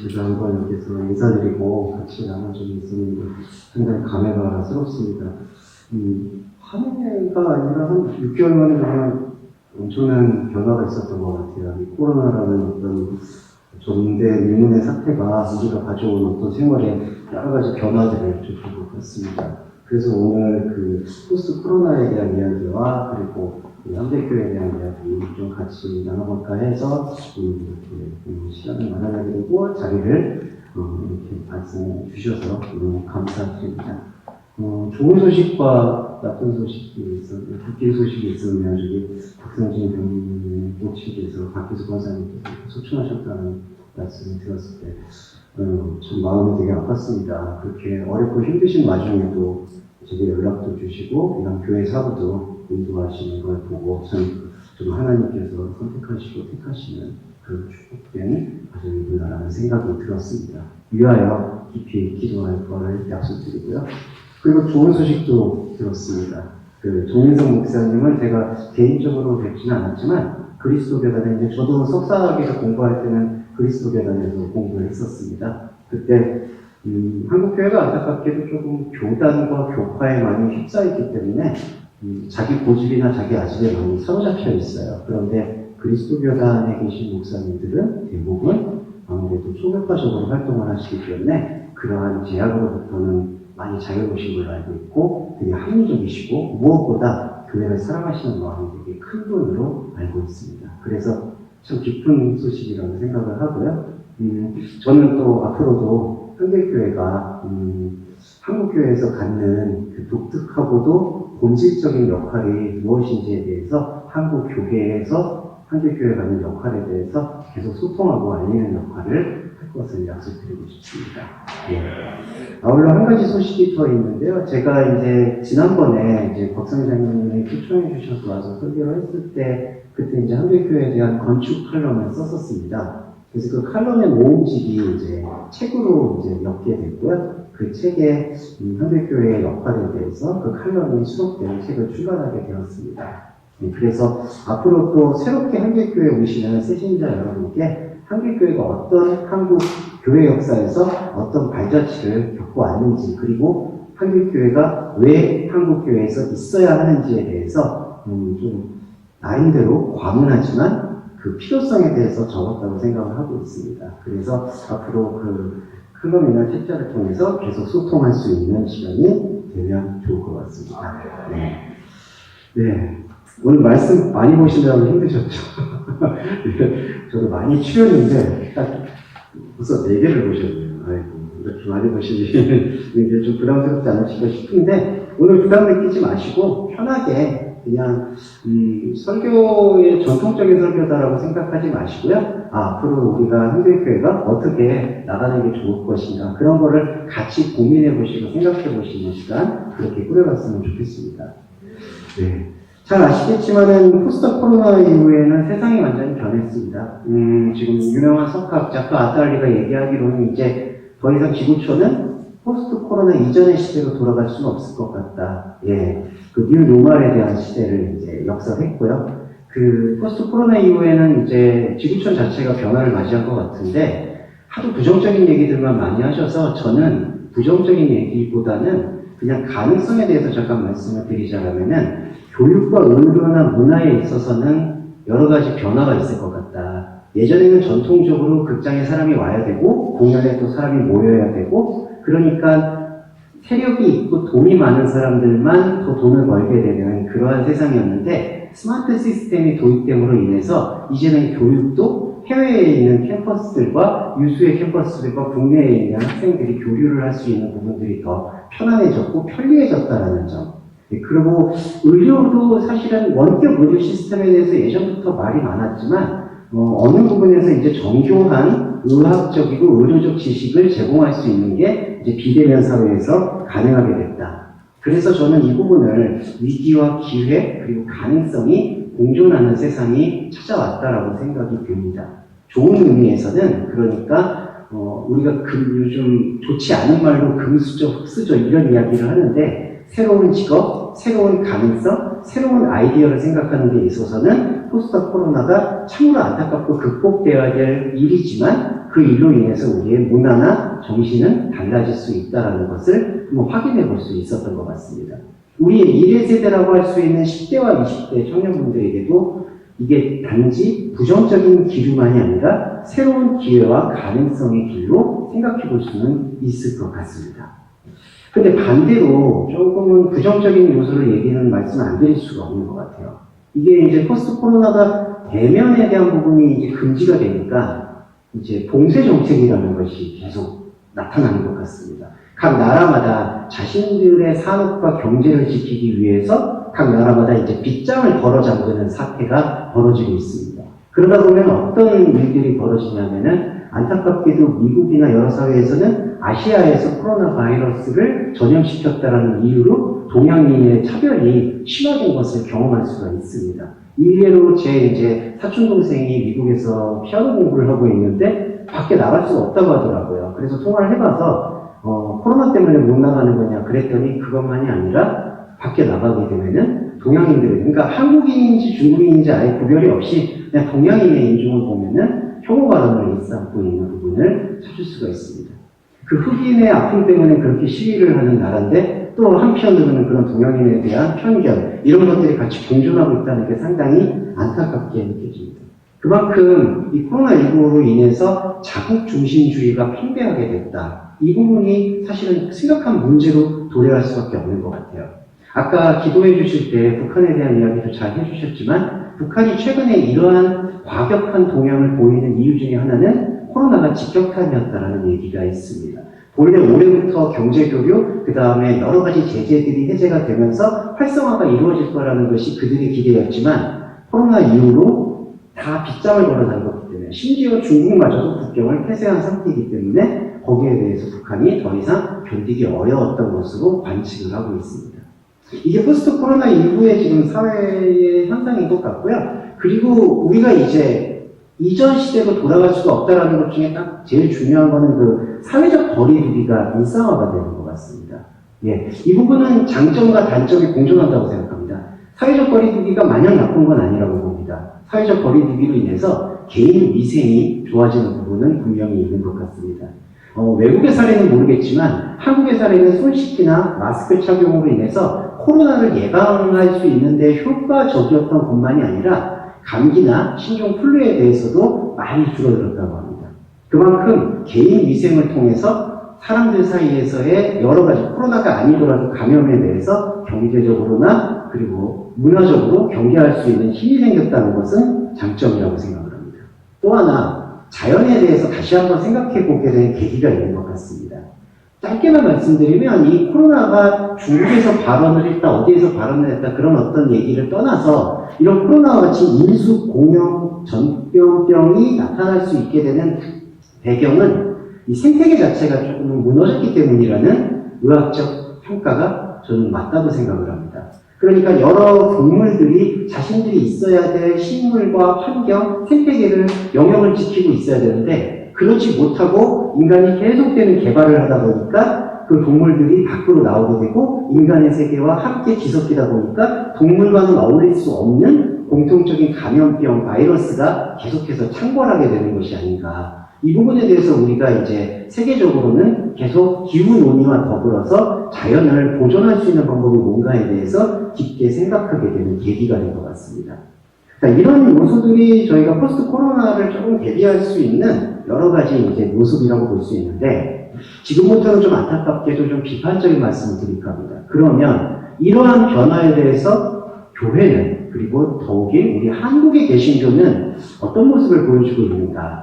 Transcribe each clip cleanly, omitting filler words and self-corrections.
제가 한번 여기서 인사드리고 같이 나눈 적이 있었는데 상당히 감회가 새롭습니다. 한 해가 아니라 한 6개월 만에 그냥 엄청난 변화가 있었던 것 같아요. 이 코로나라는 어떤 전대 밀문의 사태가 우리가 가져온 어떤 생활에 여러 가지 변화들을 줄 것 같습니다. 그래서 오늘 그 포스트 코로나에 대한 이야기와 그리고 현대교회에 대한 이야기 좀 같이 나눠볼까 해서 이렇게 시간을 마련하게 되고 자리를 이렇게 말씀해 주셔서 너무 감사드립니다. 좋은 소식과 나쁜 소식이 바뀐 소식이 있으면 저기 박성진 병님 모치께서 박기수 권사님께서 소천하셨다는 말씀을 들었을 때 참 마음이 되게 아팠습니다. 그렇게 어렵고 힘드신 와중에도 제게 연락도 주시고 이런 교회 사부도 인도하시는 걸 보고 좀 하나님께서 선택하시고 택하시는 그 축복된 가정이구나라는 생각이 들었습니다. 위하여 깊이 기도할 거를 약속드리고요. 그리고 좋은 소식도 들었습니다. 그 조민성 목사님은 제가 개인적으로 뵙지는 않았지만 그리스도교단에 이제 저도 석사학위를 공부할 때는 그리스도교단에서 공부를 했었습니다. 그때 한국교회가 안타깝게도 조금 교단과 교파에 많이 휩싸였기 때문에 자기 고집이나 자기 아집에 많이 사로잡혀 있어요. 그런데 그리스도교단에 계신 목사님들은 대부분 아무래도 초교파적으로 활동을 하시기 때문에 그러한 제약으로부터는 많이 자유로우신 걸로 알고 있고 되게 합리적이시고 무엇보다 교회를 사랑하시는 마음이 되게 큰 분으로 알고 있습니다. 그래서 참 기쁜 소식이라고 생각을 하고요. 저는 또 앞으로도 현대교회가 한국교회에서 갖는 그 독특하고도 본질적인 역할이 무엇인지에 대해서 한국교회에서 한국교회가 갖는 역할에 대해서 계속 소통하고 알리는 역할을 할 것을 약속드리고 싶습니다. 예. 아울러 한 가지 소식이 더 있는데요. 제가 이제 지난번에 이제 박성희 장로님이 초청해 주셔서 와서 설교를 했을 때 그때 이제 한국교회에 대한 건축 칼럼을 썼었습니다. 그래서 그 칼럼의 모음집이 이제 책으로 이제 엮게 됐고요. 그 책에 한국교회의 역할에 대해서 그 칼럼이 수록된 책을 출간하게 되었습니다. 그래서 앞으로 또 새롭게 한국교회에 오시는 새신자 여러분께 한국교회가 어떤 한국 교회 역사에서 어떤 발자취를 겪고 왔는지 그리고 한국교회가 왜 한국교회에서 있어야 하는지에 대해서 좀 나름대로 과문하지만 그 필요성에 대해서 적었다고 생각을 하고 있습니다. 그래서 앞으로 그 클럼이나 책자를 통해서 계속 소통할 수 있는 시간이 되면 좋을 것 같습니다. 네. 오늘 말씀 많이 보시느라고 힘드셨죠? 저도 많이 추렸는데, 딱 벌써 4개를 보셨네요. 아이고, 이렇게 많이 보시는 게 좀 부담스럽지 않으실까 싶은데, 오늘 부담 느끼지 마시고, 편하게 그냥, 설교의 전통적인 설교다라고 생각하지 마시고요. 앞으로 우리가 한국교회가 어떻게 나가는 게 좋을 것인가, 그런 거를 같이 고민해 보시고 생각해 보시는 시간, 그렇게 꾸려봤으면 좋겠습니다. 네. 잘 아시겠지만은 포스트 코로나 이후에는 세상이 완전히 변했습니다. 지금 유명한 석학 작가 아달리가 얘기하기로는 이제 더 이상 지구촌은 포스트 코로나 이전의 시대로 돌아갈 수는 없을 것 같다. 예. 그 뉴 노멀에 대한 시대를 이제 역설했고요. 그 포스트 코로나 이후에는 이제 지구촌 자체가 변화를 맞이한 것 같은데 하도 부정적인 얘기들만 많이 하셔서 저는 부정적인 얘기보다는 그냥 가능성에 대해서 잠깐 말씀을 드리자면은 교육과 의료나 문화에 있어서는 여러 가지 변화가 있을 것 같다. 예전에는 전통적으로 극장에 사람이 와야 되고 공연에 또 사람이 모여야 되고 그러니까 세력이 있고 돈이 많은 사람들만 더 돈을 벌게 되는 그러한 세상이었는데 스마트 시스템이 도입됨으로 인해서 이제는 교육도 해외에 있는 캠퍼스들과 유수의 캠퍼스들과 국내에 있는 학생들이 교류를 할 수 있는 부분들이 더 편안해졌고 편리해졌다는 점. 그리고 의료도 사실은 원격 의료 시스템에 대해서 예전부터 말이 많았지만 어느 부분에서 이제 정교한 의학적이고 의료적 지식을 제공할 수 있는 게 이제 비대면 사회에서 가능하게 됐다. 그래서 저는 이 부분을 위기와 기회 그리고 가능성이 공존하는 세상이 찾아왔다라고 생각이 듭니다. 좋은 의미에서는 그러니까 우리가 요즘 좋지 않은 말로 금수저, 흑수저 이런 이야기를 하는데 새로운 직업, 새로운 가능성, 새로운 아이디어를 생각하는 데 있어서는 포스트 코로나가 참으로 안타깝고 극복되어야 될 일이지만 그 일로 인해서 우리의 문화나 정신은 달라질 수 있다는 것을 한번 확인해 볼 수 있었던 것 같습니다. 우리의 미래 세대라고 할 수 있는 10대와 20대 청년분들에게도 이게 단지 부정적인 기류만이 아니라 새로운 기회와 가능성의 길로 생각해 볼 수는 있을 것 같습니다. 근데 반대로 조금은 부정적인 요소를 얘기하는 말씀은 안 드릴 수가 없는 것 같아요. 이게 이제 포스트 코로나가 대면에 대한 부분이 이제 금지가 되니까 이제 봉쇄 정책이라는 것이 계속 나타나는 것 같습니다. 각 나라마다 자신들의 산업과 경제를 지키기 위해서 각 나라마다 이제 빗장을 걸어 잠그는 사태가 벌어지고 있습니다. 그러다 보면 어떤 일들이 벌어지냐면은 안타깝게도 미국이나 여러 사회에서는 아시아에서 코로나 바이러스를 전염시켰다라는 이유로 동양인의 차별이 심화된 것을 경험할 수가 있습니다. 일례로 제 이제 사촌 동생이 미국에서 피아노 공부를 하고 있는데 밖에 나갈 수가 없다고 하더라고요. 그래서 통화를 해봐서 코로나 때문에 못 나가는 거냐 그랬더니 그것만이 아니라 밖에 나가게 되면은 동양인들, 그러니까 한국인인지 중국인인지 아예 구별이 없이 그냥 동양인의 인종을 보면은 혐오 발언을 일삼고 있는 부분을 찾을 수가 있습니다. 그 흑인의 아픔 때문에 그렇게 시위를 하는 나라인데 또 한편으로는 그런 동양인에 대한 편견 이런 것들이 같이 공존하고 있다는 게 상당히 안타깝게 느껴집니다. 그만큼 이 코로나19로 인해서 자국 중심주의가 팽배하게 됐다. 이 부분이 사실은 심각한 문제로 도래할 수밖에 없는 것 같아요. 아까 기도해 주실 때 북한에 대한 이야기도 잘 해주셨지만 북한이 최근에 이러한 과격한 동향을 보이는 이유 중에 하나는 코로나가 직격탄이었다라는 얘기가 있습니다. 본래 올해부터 경제교류, 그 다음에 여러 가지 제재들이 해제가 되면서 활성화가 이루어질 거라는 것이 그들의 기대였지만 코로나 이후로 다 빗장을 걸어 잠궜기 때문에 심지어 중국마저도 국경을 폐쇄한 상태이기 때문에 거기에 대해서 북한이 더 이상 견디기 어려웠던 것으로 관측을 하고 있습니다. 이게 포스트 코로나 이후에 지금 사회의 현상인 것 같고요. 그리고 우리가 이제 이전 시대로 돌아갈 수가 없다라는 것 중에 딱 제일 중요한 거는 그 사회적 거리두기가 일상화가 되는 것 같습니다. 예, 이 부분은 장점과 단점이 공존한다고 생각합니다. 사회적 거리두기가 마냥 나쁜 건 아니라고 봅니다. 사회적 거리두기로 인해서 개인 위생이 좋아지는 부분은 분명히 있는 것 같습니다. 외국의 사례는 모르겠지만 한국의 사례는 손 씻기나 마스크 착용으로 인해서 코로나를 예방할 수 있는데 효과적이었던 것만이 아니라 감기나 신종 플루에 대해서도 많이 줄어들었다고 합니다. 그만큼 개인 위생을 통해서 사람들 사이에서의 여러 가지 코로나가 아니더라도 감염에 대해서 경제적으로나 그리고 문화적으로 경계할 수 있는 힘이 생겼다는 것은 장점이라고 생각을 합니다. 또 하나 자연에 대해서 다시 한번 생각해 보게 된 계기가 있는 것 같습니다. 짧게만 말씀드리면 이 코로나가 중국에서 발언을 했다, 어디에서 발언을 했다 그런 어떤 얘기를 떠나서 이런 코로나와 같이 인수, 공영, 전염병이 나타날 수 있게 되는 배경은 이 생태계 자체가 조금 무너졌기 때문이라는 의학적 평가가 저는 맞다고 생각을 합니다. 그러니까 여러 동물들이 자신들이 있어야 될 식물과 환경, 생태계를 영역을 지키고 있어야 되는데 그렇지 못하고 인간이 계속되는 개발을 하다 보니까 그 동물들이 밖으로 나오게 되고 인간의 세계와 함께 뒤섞이다 보니까 동물과는 어울릴 수 없는 공통적인 감염병, 바이러스가 계속해서 창궐하게 되는 것이 아닌가. 이 부분에 대해서 우리가 이제 세계적으로는 계속 기후 논의와 더불어서 자연을 보존할 수 있는 방법이 뭔가에 대해서 깊게 생각하게 되는 계기가 된 것 같습니다. 그러니까 이런 요소들이 저희가 포스트 코로나를 조금 대비할 수 있는 여러 가지 이제 모습이라고 볼 수 있는데 지금부터는 좀 안타깝게도 좀 비판적인 말씀을 드릴까 합니다. 그러면 이러한 변화에 대해서 교회는 그리고 더욱이 우리 한국의 개신교는 어떤 모습을 보여주고 있는가?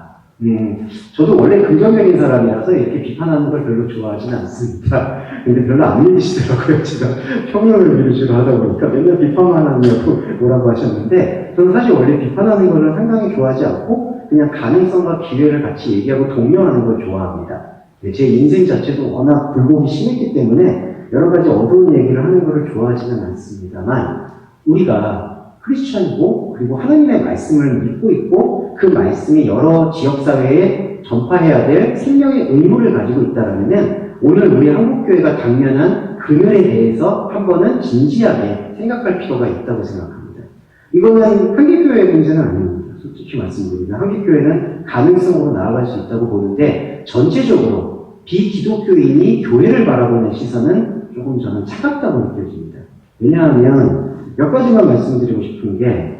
저도 원래 긍정적인 사람이라서 이렇게 비판하는 걸 별로 좋아하지는 않습니다. 근데 별로 안 믿으시더라고요. 제가 평론을 위주로 하다 보니까 맨날 비판만 하냐고 뭐라고 하셨는데 저는 사실 원래 비판하는 거를 상당히 좋아하지 않고 그냥 가능성과 기회를 같이 얘기하고 독려하는 걸 좋아합니다. 제 인생 자체도 워낙 굴곡이 심했기 때문에 여러 가지 어두운 얘기를 하는 거를 좋아하지는 않습니다만 우리가 크리스천이고 그리고 하나님의 말씀을 믿고 있고 그 말씀이 여러 지역사회에 전파해야 될 생명의 의무를 가지고 있다면 오늘 우리 한국교회가 당면한 금연에 대해서 한 번은 진지하게 생각할 필요가 있다고 생각합니다. 이거는 한국교회의 문제는 아닙니다. 솔직히 말씀드리면 한국교회는 가능성으로 나아갈 수 있다고 보는데 전체적으로 비기독교인이 교회를 바라보는 시선은 조금 저는 차갑다고 느껴집니다. 왜냐하면 몇 가지만 말씀드리고 싶은 게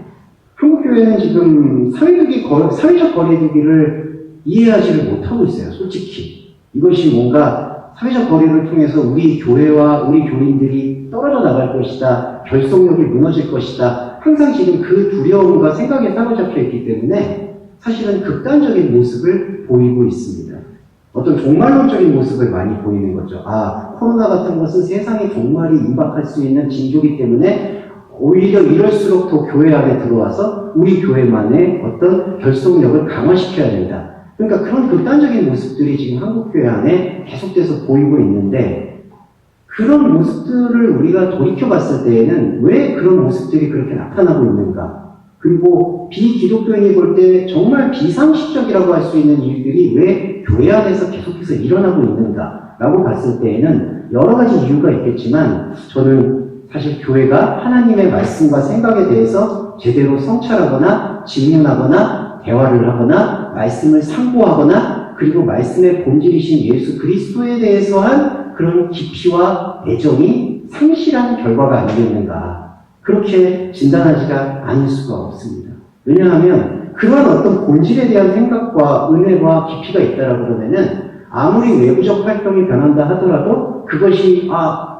한국교회는 지금 사회적 거리두기를 이해하지를 못하고 있어요. 솔직히. 이것이 뭔가 사회적 거리를 통해서 우리 교회와 우리 교인들이 떨어져 나갈 것이다. 결속력이 무너질 것이다. 항상 지금 그 두려움과 생각에 사로잡혀 있기 때문에 사실은 극단적인 모습을 보이고 있습니다. 어떤 종말론적인 모습을 많이 보이는 거죠. 아, 코로나 같은 것은 세상의 종말이 임박할 수 있는 징조이기 때문에 오히려 이럴수록 더 교회 안에 들어와서 우리 교회만의 어떤 결속력을 강화시켜야 된다. 그러니까 그런 극단적인 모습들이 지금 한국교회 안에 계속돼서 보이고 있는데 그런 모습들을 우리가 돌이켜봤을 때에는 왜 그런 모습들이 그렇게 나타나고 있는가? 그리고 비기독교인이 볼 때 정말 비상식적이라고 할 수 있는 일들이 왜 교회 안에서 계속해서 일어나고 있는가? 라고 봤을 때에는 여러 가지 이유가 있겠지만 저는 사실 교회가 하나님의 말씀과 생각에 대해서 제대로 성찰하거나 질문하거나 대화를 하거나 말씀을 상고하거나 그리고 말씀의 본질이신 예수 그리스도에 대해서 한 그런 깊이와 애정이 상실한 결과가 아니겠는가. 그렇게 진단하지가 않을 수가 없습니다. 왜냐하면 그런 어떤 본질에 대한 생각과 은혜와 깊이가 있다라고 그러면은 아무리 외부적 활동이 변한다 하더라도 그것이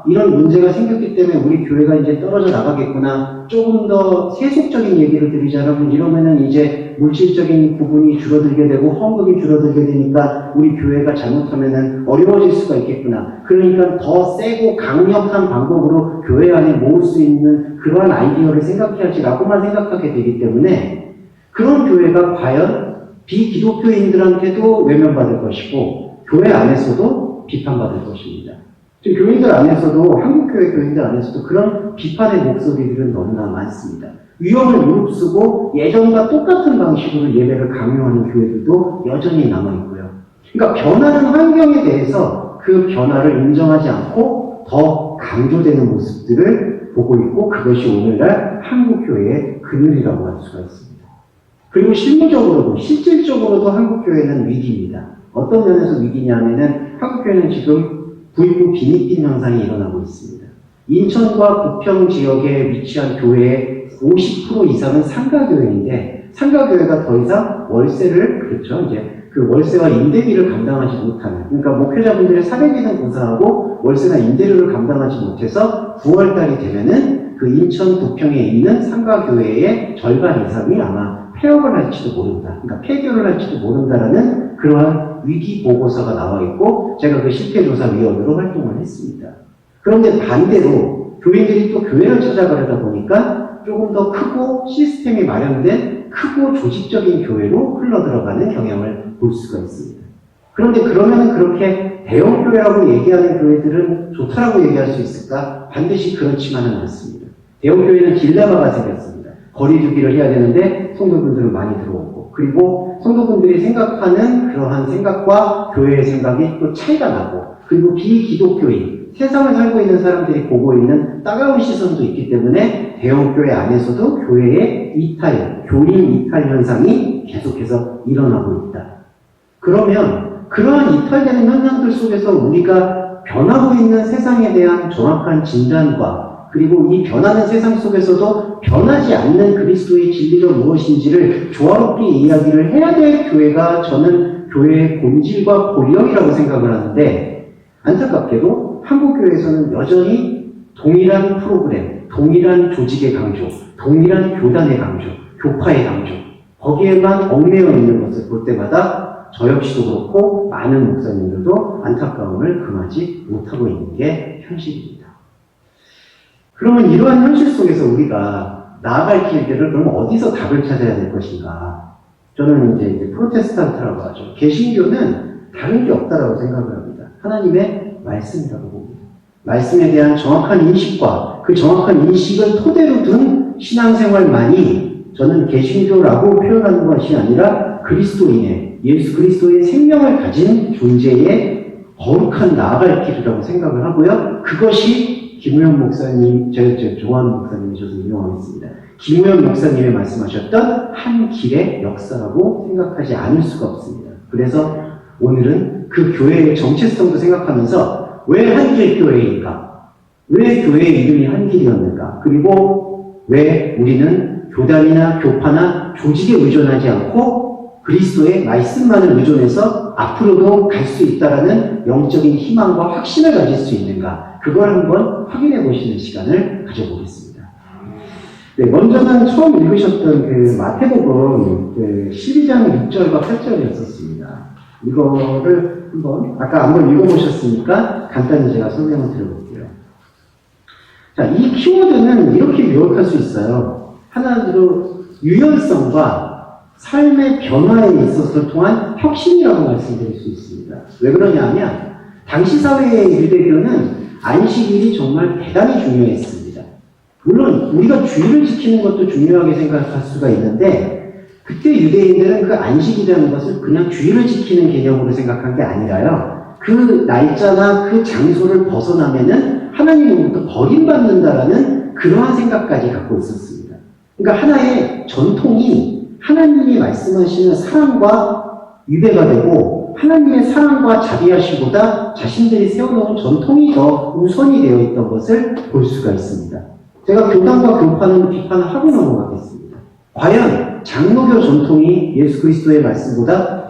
이런 문제가 생겼기 때문에 우리 교회가 이제 떨어져 나가겠구나. 조금 더 세속적인 얘기를 드리자면 이러면은 이제 물질적인 부분이 줄어들게 되고 헌금이 줄어들게 되니까 우리 교회가 잘못하면은 어려워질 수가 있겠구나. 그러니까 더 세고 강력한 방법으로 교회 안에 모을 수 있는 그러한 아이디어를 생각해야지라고만 생각하게 되기 때문에 그런 교회가 과연 비기독교인들한테도 외면받을 것이고 교회 안에서도 비판받을 것입니다. 지금 교인들 안에서도 한국교회 교인들 안에서도 그런 비판의 목소리들은 너무나 많습니다. 위험을 무릅쓰고 예전과 똑같은 방식으로 예배를 강요하는 교회들도 여전히 남아있고요. 그러니까 변하는 환경에 대해서 그 변화를 인정하지 않고 더 강조되는 모습들을 보고 있고 그것이 오늘날 한국교회의 그늘이라고 할 수가 있습니다. 그리고 실무적으로도 실질적으로도 한국교회는 위기입니다. 어떤 면에서 위기냐면은 한국교회는 지금 부익부 빈익빈 현상이 일어나고 있습니다. 인천과 부평 지역에 위치한 교회의 50% 이상은 상가교회인데 상가교회가 더 이상 월세를 그렇죠. 이제 그 월세와 임대비를 감당하지 못하는 그러니까 목회자분들의 사례비는 고사하고 월세나 임대료를 감당하지 못해서 9월달이 되면은 그 인천 부평에 있는 상가교회의 절반 이상이 아마 폐업을 할지도 모른다. 그러니까 폐교를 할지도 모른다라는 그러한 위기 보고서가 나와 있고 제가 그 실태조사위원으로 활동을 했습니다. 그런데 반대로 교인들이 또 교회를 찾아가려다 보니까 조금 더 크고 시스템이 마련된 크고 조직적인 교회로 흘러들어가는 경향을 볼 수가 있습니다. 그런데 그러면 그렇게 대형교회라고 얘기하는 교회들은 좋다라고 얘기할 수 있을까? 반드시 그렇지만은 않습니다. 대형교회는 딜레마가 생겼습니다. 거리두기를 해야 되는데 성도분들은 많이 들어오고 그리고 성도분들이 생각하는 그러한 생각과 교회의 생각이 또 차이가 나고 그리고 비기독교인 세상을 살고 있는 사람들이 보고 있는 따가운 시선도 있기 때문에 대형교회 안에서도 교회의 이탈, 교인 이탈 현상이 계속해서 일어나고 있다. 그러면 그러한 이탈되는 현상들 속에서 우리가 변하고 있는 세상에 대한 정확한 진단과 그리고 이 변하는 세상 속에서도 변하지 않는 그리스도의 진리가 무엇인지를 조화롭게 이야기를 해야 될 교회가 저는 교회의 본질과 본령이라고 생각을 하는데 안타깝게도 한국교회에서는 여전히 동일한 프로그램, 동일한 조직의 강조, 동일한 교단의 강조, 교파의 강조 거기에만 얽매여 있는 것을 볼 때마다 저 역시도 그렇고 많은 목사님들도 안타까움을 금하지 못하고 있는 게 현실입니다. 그러면 이러한 현실 속에서 우리가 나아갈 길들을 그럼 어디서 답을 찾아야 될 것인가? 저는 이제 프로테스탄트라고 하죠. 개신교는 다른 게 없다라고 생각을 합니다. 하나님의 말씀이라고 봅니다. 말씀에 대한 정확한 인식과 그 정확한 인식을 토대로 둔 신앙생활만이 저는 개신교라고 표현하는 것이 아니라 그리스도인의 예수 그리스도의 생명을 가진 존재의 거룩한 나아갈 길이라고 생각을 하고요. 그것이 김우영 목사님, 조한 목사님이 저도 인용하겠습니다. 김우현 목사님이 말씀하셨던 한 길의 역사라고 생각하지 않을 수가 없습니다. 그래서 오늘은 그 교회의 정체성도 생각하면서 왜 한길교회인가? 왜 교회의 이름이 한길이었는가? 그리고 왜 우리는 교단이나 교파나 조직에 의존하지 않고 그리스도의 말씀만을 의존해서 앞으로도 갈 수 있다라는 영적인 희망과 확신을 가질 수 있는가? 그걸 한번 확인해 보시는 시간을 가져보겠습니다. 네, 먼저는 처음 읽으셨던 그 마태복음 그 12장 6절과 8절이었었습니다. 이거를 아까 한번 읽어보셨으니까 간단히 제가 설명을 드려볼게요. 자, 이 키워드는 이렇게 요약할 수 있어요. 하나로 유연성과 삶의 변화에 있어서 통한 혁신이라고 말씀드릴 수 있습니다. 왜 그러냐면 당시 사회의 유대교는 안식일이 정말 대단히 중요했습니다. 물론 우리가 주일을 지키는 것도 중요하게 생각할 수가 있는데 그때 유대인들은 그 안식이라는 것을 그냥 주일을 지키는 개념으로 생각한 게 아니라요. 그 날짜나 그 장소를 벗어나면은 하나님으로부터 버림받는다라는 그러한 생각까지 갖고 있었습니다. 그러니까 하나의 전통이 하나님이 말씀하시는 사랑과 위배가 되고 하나님의 사랑과 자비하심보다 자신들이 세워놓은 전통이 더 우선이 되어 있던 것을 볼 수가 있습니다. 제가 교단과 교파는 비판을 하고 넘어가겠습니다. 과연 장로교 전통이 예수 그리스도의 말씀보다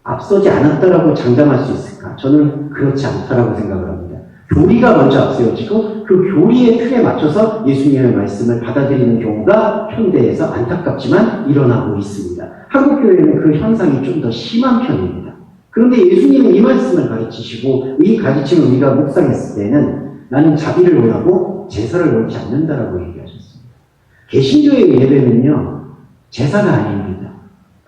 앞서지 않았다라고 장담할 수 있을까? 저는 그렇지 않다라고 생각을 합니다. 교리가 먼저 앞세워지고 그 교리의 틀에 맞춰서 예수님의 말씀을 받아들이는 경우가 현대에서 안타깝지만 일어나고 있습니다. 한국교회는 그 현상이 좀 더 심한 편입니다. 그런데 예수님은 이 말씀을 가르치시고 이 가르침을 우리가 묵상했을 때는 나는 자비를 원하고 제사를 원치 않는다라고 얘기하셨습니다. 개신교의 예배는요, 제사가 아닙니다.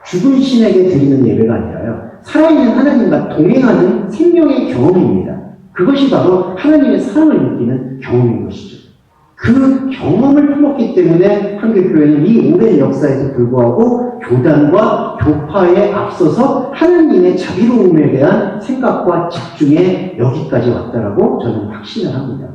죽은 신에게 드리는 예배가 아니라요, 살아있는 하나님과 동행하는 생명의 경험입니다. 그것이 바로 하나님의 사랑을 느끼는 경험인 것이죠. 그 경험을 품었기 때문에 한국교회는 이 오랜 역사에도 불구하고 교단과 교파에 앞서서 하나님의 자비로움에 대한 생각과 집중에 여기까지 왔다라고 저는 확신을 합니다.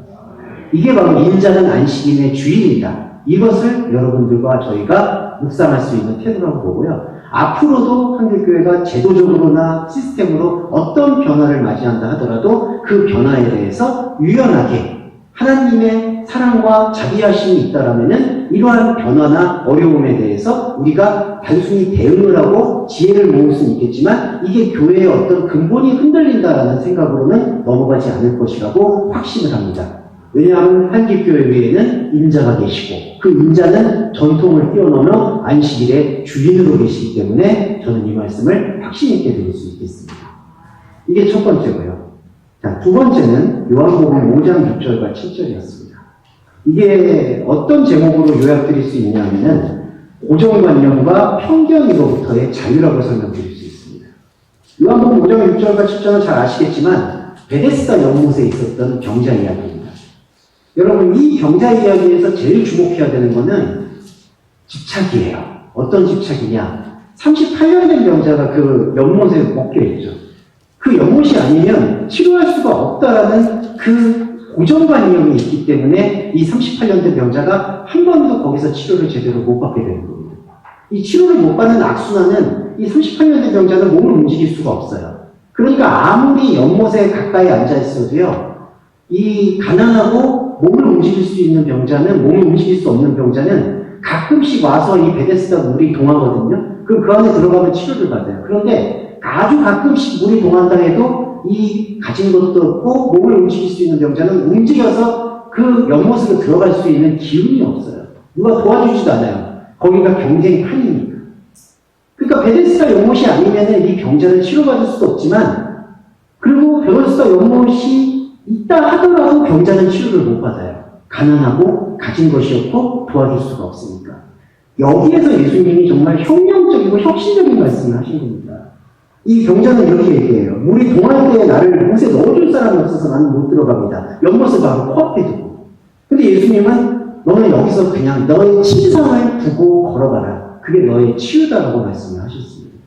이게 바로 인자는 안식일의 주일이다. 이것을 여러분들과 저희가 묵상할 수 있는 태도라고 보고요. 앞으로도 한국교회가 제도적으로나 시스템으로 어떤 변화를 맞이한다 하더라도 그 변화에 대해서 유연하게 하나님의 사랑과 자비하심이 있다라면은 이러한 변화나 어려움에 대해서 우리가 단순히 대응을 하고 지혜를 모을 수는 있겠지만 이게 교회의 어떤 근본이 흔들린다라는 생각으로는 넘어가지 않을 것이라고 확신을 합니다. 왜냐하면 한길교회 위에는 인자가 계시고 그 인자는 전통을 뛰어넘어 안식일의 주인으로 계시기 때문에 저는 이 말씀을 확신 있게 드릴 수 있겠습니다. 이게 첫 번째고요. 자, 두 번째는 요한복음 5장 6절과 7절이었습니다. 이게 어떤 제목으로 요약드릴 수 있냐면은 고정관념과 편견으로부터의 자유라고 설명드릴 수 있습니다. 요한복음 5장 6절과 7절은 잘 아시겠지만 베데스다 연못에 있었던 병자 이야기입니다. 여러분, 이 병자 이야기에서 제일 주목해야 되는 것은 집착이에요. 어떤 집착이냐? 38년 된 병자가 그 연못에 먹게 됐죠. 그 연못이 아니면 치료할 수가 없다라는 그 고정관념이 있기 때문에 이 38년 된 병자가 한 번도 거기서 치료를 제대로 못 받게 되는 겁니다. 이 치료를 못 받는 악순환은 이 38년 된 병자는 몸을 움직일 수가 없어요. 그러니까 아무리 연못에 가까이 앉아 있어도요, 이 가난하고 몸을 움직일 수 있는 병자는, 몸을 움직일 수 없는 병자는 가끔씩 와서 이 베데스다 물이 동하거든요. 그럼 그 안에 들어가면 치료를 받아요. 그런데 아주 가끔씩 물이 동한다 해도 이 가진 것도 없고 몸을 움직일 수 있는 병자는 움직여서 그 연못으로 들어갈 수 있는 기운이 없어요. 누가 도와주지도 않아요. 거기가 경쟁판이니까. 그러니까 베데스다 연못이 아니면 이 병자는 치료받을 수도 없지만, 그리고 베데스다 연못이 있다 하더라도 병자는 치료를 못 받아요. 가난하고 가진 것이 없고 도와줄 수가 없으니까. 여기에서 예수님이 정말 혁명적이고 혁신적인 말씀을 하신 겁니다. 이 병자는 이렇게 얘기해요. 물이 동할 때에 나를 못에 넣어줄 사람이 없어서 나는 못 들어갑니다. 연못을 바로 코앞에 두고. 근데 예수님은 너는 여기서 그냥 너의 침상을 두고 걸어가라. 그게 너의 치유다라고 말씀을 하셨습니다.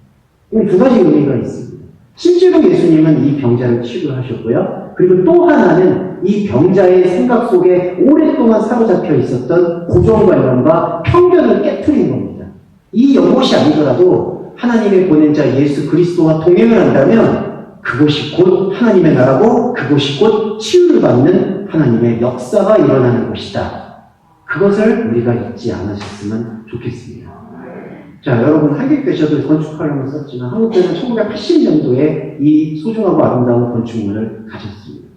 이건 두 가지 의미가 있습니다. 실제로 예수님은 이 병자를 치료하셨고요. 그리고 또 하나는 이 병자의 생각 속에 오랫동안 사로잡혀 있었던 고정관념과 편견을 깨트린 겁니다. 이 연못이 아니더라도 하나님의 보낸 자 예수 그리스도와 동행을 한다면 그곳이 곧 하나님의 나라고 그곳이 곧 치유를 받는 하나님의 역사가 일어나는 곳이다. 그것을 우리가 잊지 않으셨으면 좋겠습니다. 자, 여러분 한길교회도 건축하려고 썼지만 한국교회는 1980년도에 이 소중하고 아름다운 건축물을 가졌습니다.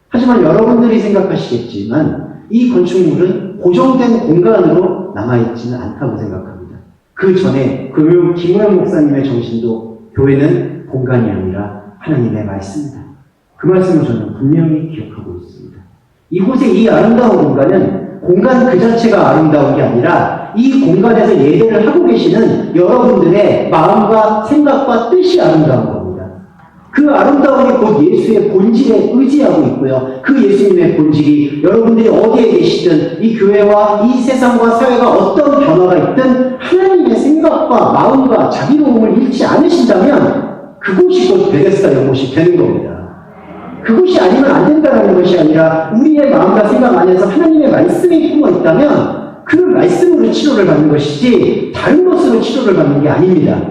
하지만 여러분들이 생각하시겠지만 이 건축물은 고정된 공간으로 남아있지는 않다고 생각합니다. 그 전에 김우영 목사님의 정신도 교회는 공간이 아니라 하나님의 말씀이다. 그 말씀을 저는 분명히 기억하고 있습니다. 이곳의 이 아름다운 공간은 공간 그 자체가 아름다운 게 아니라 이 공간에서 예배를 하고 계시는 여러분들의 마음과 생각과 뜻이 아름다운 겁니다. 그 아름다움이 곧 예수의 본질에 의지하고 있고요. 그 예수님의 본질이 여러분들이 어디에 계시든 이 교회와 이 세상과 사회가 어떤 변화가 있든 하나님의 생각과 마음과 자비로움을 잃지 않으신다면 그곳이 곧 베데스다 연못이 되는 겁니다. 그것이 아니면 안 된다는 것이 아니라 우리의 마음과 생각 안에서 하나님의 말씀이 품어 있다면 그 말씀으로 치료를 받는 것이지 다른 것으로 치료를 받는 게 아닙니다.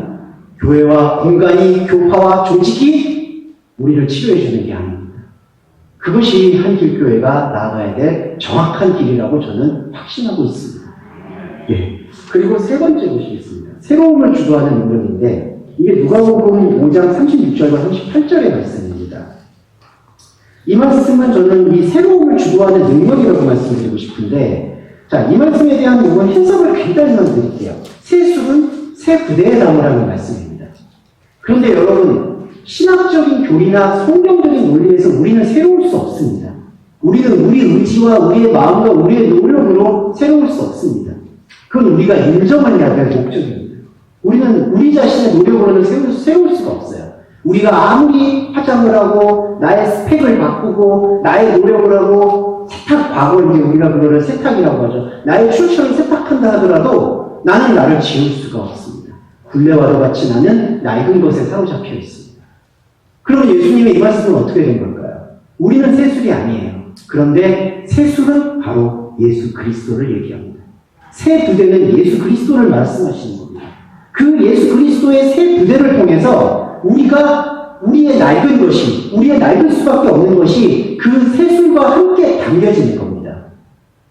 교회와 공간이 교파와 조직이 우리를 치료해 주는 게 아닙니다. 그것이 한길교회가 나아가야 될 정확한 길이라고 저는 확신하고 있습니다. 예. 그리고 세 번째 보시겠습니다. 새로움을 주도하는 능력인데 이게 누가복음 5장 36절과 38절의 말씀입니다. 이 말씀은 저는 이 새로움을 주도하는 능력이라고 말씀드리고 싶은데, 자, 이 말씀에 대한 부분 해석을 간단히만 드릴게요. 새 술은 새 부대에 담으라는 말씀입니다. 그런데 여러분, 신학적인 교리나 성경적인 논리에서 우리는 새로울 수 없습니다. 우리는 우리 의지와 우리의 마음과 우리의 노력으로 새로울 수 없습니다. 그건 우리가 인정해야 될 목적입니다. 우리는 우리 자신의 노력으로는 새로울 수가 없어요. 우리가 아무리 화장을 하고 나의 스펙을 바꾸고 나의 노력을 하고 과거에 우리가 그거를 세탁이라고 하죠. 나의 출처를 세탁한다 하더라도 나는 나를 지울 수가 없습니다. 굴레와도 같이 나는 낡은 것에 사로잡혀 있습니다. 그럼 예수님의 이 말씀은 어떻게 된 걸까요? 우리는 새술이 아니에요. 그런데 새술은 바로 예수 그리스도를 얘기합니다. 새 부대는 예수 그리스도를 말씀하시는 겁니다. 그 예수 그리스도의 새 부대를 통해서 우리가 우리의 낡은 것이, 우리의 낡을 수밖에 없는 것이 그 새술과 함께 담겨지는 겁니다.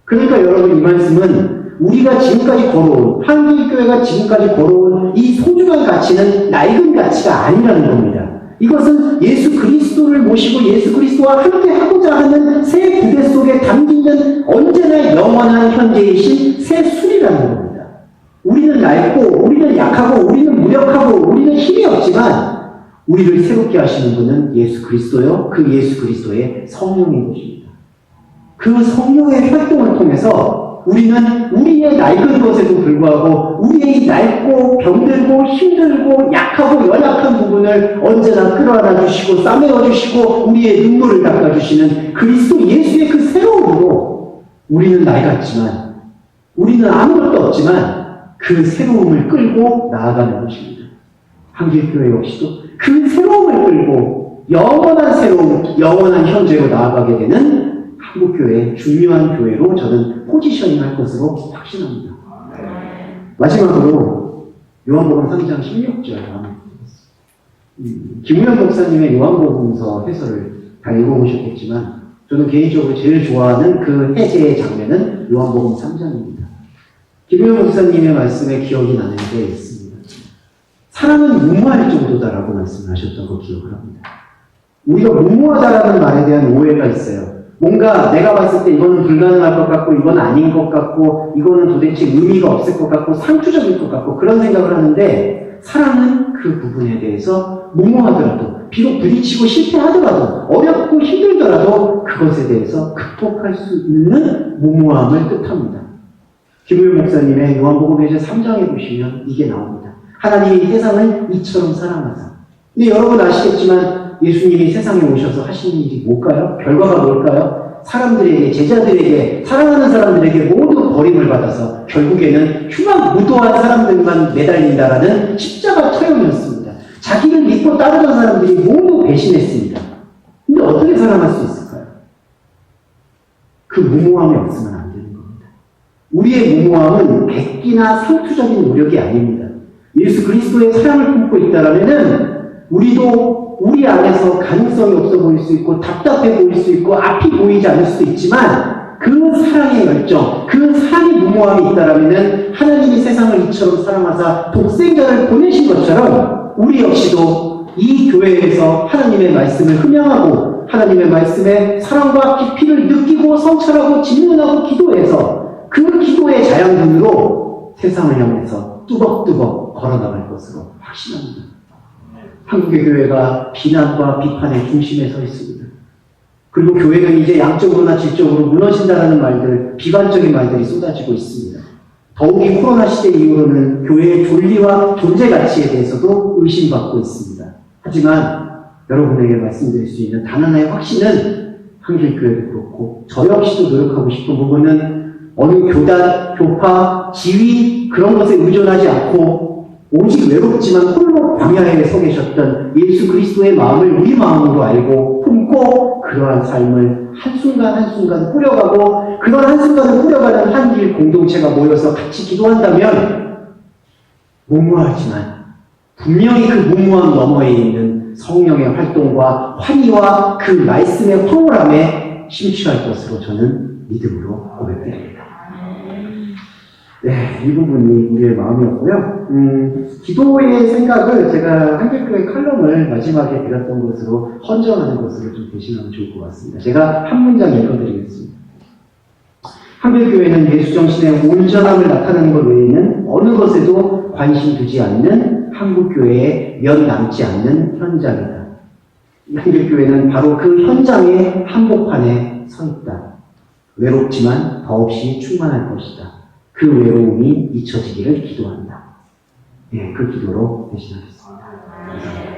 그러니까 여러분 이 말씀은 우리가 지금까지 걸어온, 한길교회가 지금까지 걸어온 이 소중한 가치는 낡은 가치가 아니라는 겁니다. 이것은 예수 그리스도를 모시고 예수 그리스도와 함께 하고자 하는 새 부대 속에 담기는 언제나 영원한 현재이신 새 술이라는 겁니다. 우리는 낡고, 우리는 약하고, 우리는 무력하고, 우리는 힘이 없지만 우리를 새롭게 하시는 분은 예수 그리스도요. 그 예수 그리스도의 성령인 것입니다. 그 성령의 활동을 통해서 우리는 우리의 낡은 것에도 불구하고 우리의 낡고 병들고 힘들고 약하고 연약한 부분을 언제나 끌어안아 주시고 싸매어 주시고 우리의 눈물을 닦아 주시는 그리스도 예수의 그 새로움으로 우리는 낡았지만 우리는 아무것도 없지만 그 새로움을 끌고 나아가는 것입니다. 한길교회 역시도 그 새로움을 끌고 영원한 새로움, 영원한 현재로 나아가게 되는 한국교회의 중요한 교회로 저는 포지셔닝 할 것으로 확신합니다. 마지막으로 요한복음 3장 16절 김우영 목사님의 요한복음서 해설을 다 읽어보셨겠지만 저는 개인적으로 제일 좋아하는 그 해제의 장면은 요한복음 3장입니다. 김우영 목사님의 말씀에 기억이 나는 게 있습니다. 사람은 무모할 정도다라고 말씀하셨던 거 기억을 합니다. 우리가 무모하다라는 말에 대한 오해가 있어요. 뭔가 내가 봤을 때 이거는 불가능할 것 같고 이건 아닌 것 같고 이거는 도대체 의미가 없을 것 같고 상투적일 것 같고 그런 생각을 하는데 사람은 그 부분에 대해서 무모하더라도 비록 부딪히고 실패하더라도 어렵고 힘들더라도 그것에 대해서 극복할 수 있는 무모함을 뜻합니다. 김우영 목사님의 요한복음 3장에 보시면 이게 나옵니다. 하나님이 세상을 이처럼 사랑하사. 근데 여러분 아시겠지만 예수님이 세상에 오셔서 하시는 일이 뭘까요? 결과가 뭘까요? 사람들에게, 제자들에게, 사랑하는 사람들에게 모두 버림을 받아서 결국에는 흉악 무도한 사람들만 매달린다라는 십자가 처형이었습니다. 자기는 예수를 믿고 따르던 사람들이 모두 배신했습니다. 근데 어떻게 살아날 수 있을까요? 그 무모함이 없으면 안 되는 겁니다. 우리의 무모함은 객기나 상투적인 노력이 아닙니다. 예수 그리스도의 사랑을 품고 있다라면은 우리도 우리 안에서 가능성이 없어 보일 수 있고 답답해 보일 수 있고 앞이 보이지 않을 수도 있지만 그 사랑의 열정, 그 사랑의 무모함이 있다라면은 하나님이 세상을 이처럼 사랑하사 독생자를 보내신 것처럼 우리 역시도 이 교회에서 하나님의 말씀을 흠양하고 하나님의 말씀에 사랑과 깊이를 느끼고 성찰하고 질문하고 기도해서 그 기도의 자양분으로 세상을 향해서 뚜벅뚜벅 걸어나갈 것으로 확신합니다. 한국의 교회가 비난과 비판의 중심에 서 있습니다. 그리고 교회는 이제 양적으로나 질적으로 무너진다는 말들, 비관적인 말들이 쏟아지고 있습니다. 더욱이 코로나 시대 이후로는 교회의 존리와 존재 가치에 대해서도 의심받고 있습니다. 하지만 여러분에게 말씀드릴 수 있는 단 하나의 확신은 한길교회도 그렇고 저 역시도 노력하고 싶은 부분은 어느 교단, 교파, 지위 그런 것에 의존하지 않고 오직 외롭지만 홀로 광야에 서 계셨던 예수 그리스도의 마음을 우리 마음으로 알고 품고 그러한 삶을 한순간 한순간 꾸려가고 그런 한순간을 꾸려가는 한길 공동체가 모여서 같이 기도한다면 무모하지만 분명히 그 무모함 너머에 있는 성령의 활동과 환희와 그 말씀의 황홀함에 심취할 것으로 저는 믿음으로 고백드립니다. 네, 이 부분이 우리의 마음이었고요. 기도의 생각을 제가 한길교회 칼럼을 마지막에 드렸던 것으로 헌정하는 것으로 좀 대신하면 좋을 것 같습니다. 제가 한 문장 읽어드리겠습니다. 한길교회는 예수정신의 온전함을 나타내는 것 외에는 어느 것에도 관심 두지 않는 한국교회에 몇 남지 않는 현장이다. 한길교회는 바로 그 현장의 한복판에 서 있다. 외롭지만 더없이 충만할 것이다. 그 외로움이 잊혀지기를 기도한다. 예, 그 기도로 대신하겠습니다. 감사합니다.